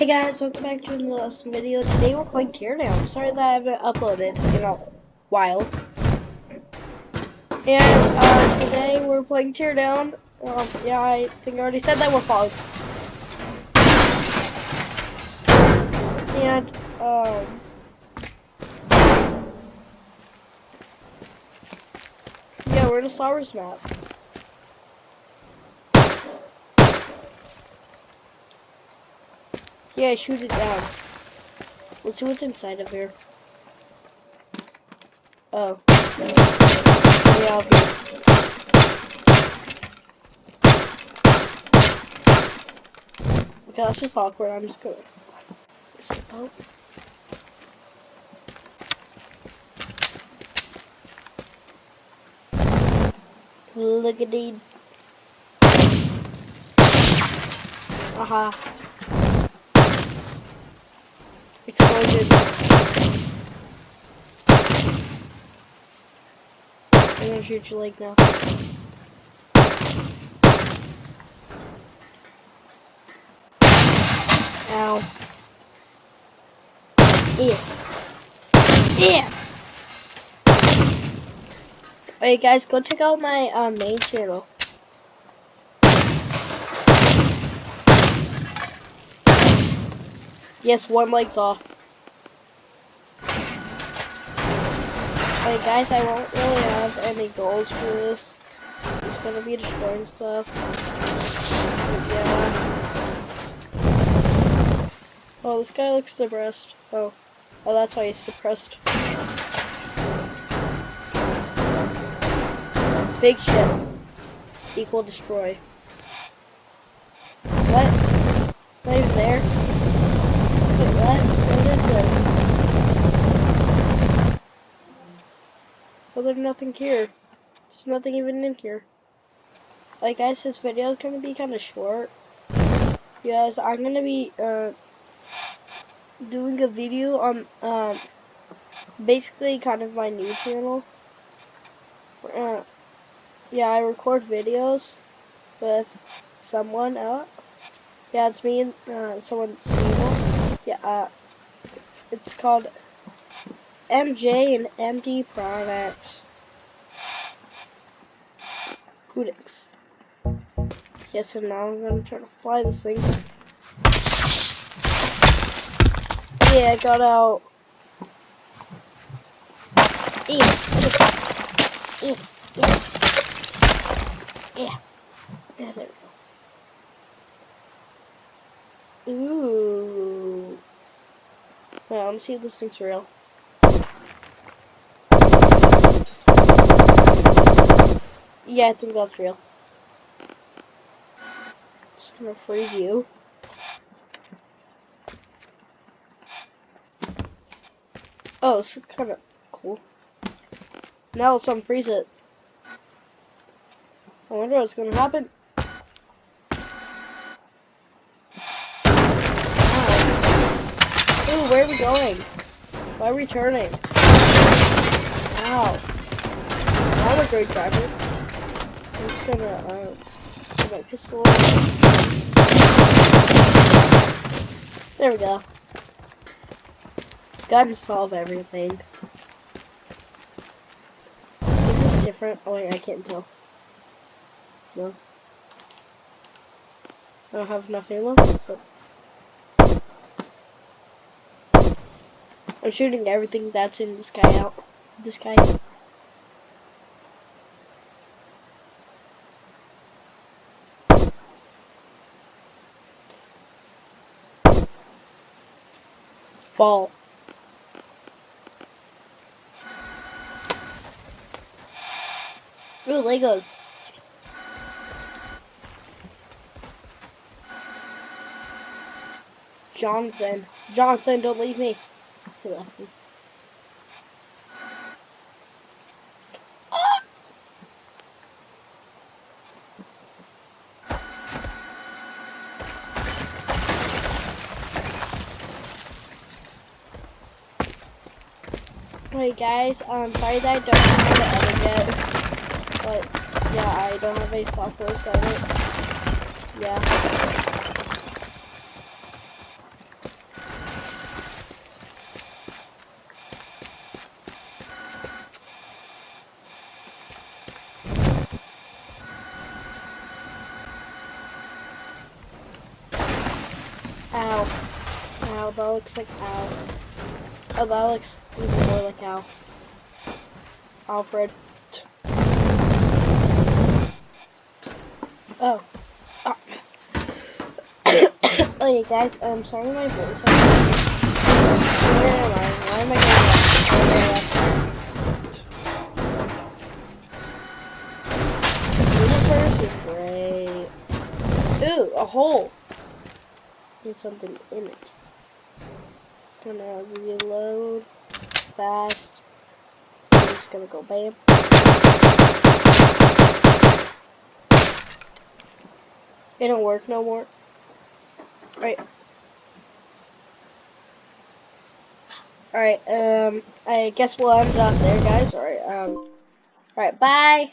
Hey guys, welcome back to another video. Today we're playing Teardown. Sorry that I haven't uploaded in a while. And today we're playing Teardown. Yeah, I think I already said that we're following. And yeah, we're in a Star map. Yeah, shoot it down. Let's see what's inside of here. Oh. Yeah, up here. Okay, that's just awkward. I'm just gonna step out. Look at these. Aha. Explosion. I'm gonna shoot your leg now. Ow. Yeah. Yeah. Hey guys, go check out my main channel. Yes, one leg's off. Hey guys, I won't really have any goals for this. I'm just gonna be destroying stuff. But yeah. Oh, this guy looks depressed. Oh, that's why he's depressed. Big ship. Equal destroy. What? It's not even there? Wait, what? What is this? Oh, there's nothing here. There's nothing even in here. Like guys, this video is gonna be kind of short. Yes, I'm gonna be doing a video on basically kind of my new channel. Yeah, I record videos with someone else. Yeah, it's me and someone single. Yeah, it's called MJ and MD Products. Kudix. Yes, and now I'm gonna try to fly this thing. Yeah, I got out. Yeah. Yeah, there we go. Ooh. Well, let me see if this thing's real. Yeah, I think that's real. Just gonna freeze you. Oh, this is kind of cool. Now let's unfreeze it. I wonder what's gonna happen. Ooh, where are we going? Why are we turning? Wow. I'm a great driver. I'm just gonna put my pistol on. There we go. Guns solve everything. Is this different? Oh wait, I can't tell. No. I don't have enough ammo, so I'm shooting everything that's in this guy out. This guy. Ball. Ooh, Legos. Jonathan. Jonathan, don't leave me. He left me. Alright guys, sorry that I don't know how to edit yet. But yeah, I don't have a software to edit. Yeah. Ow. Ow, that looks like ow. Oh, that looks even more like ow. Alfred. Oh. Ah. Okay, guys, I'm sorry my voice. Where am I? Why am I going left? Universe is great. Ooh, a hole. There's something in it. It's gonna reload fast. I'm just gonna go bam. It don't work no more. Right. Alright, I guess we'll end it off there, guys. Alright, bye.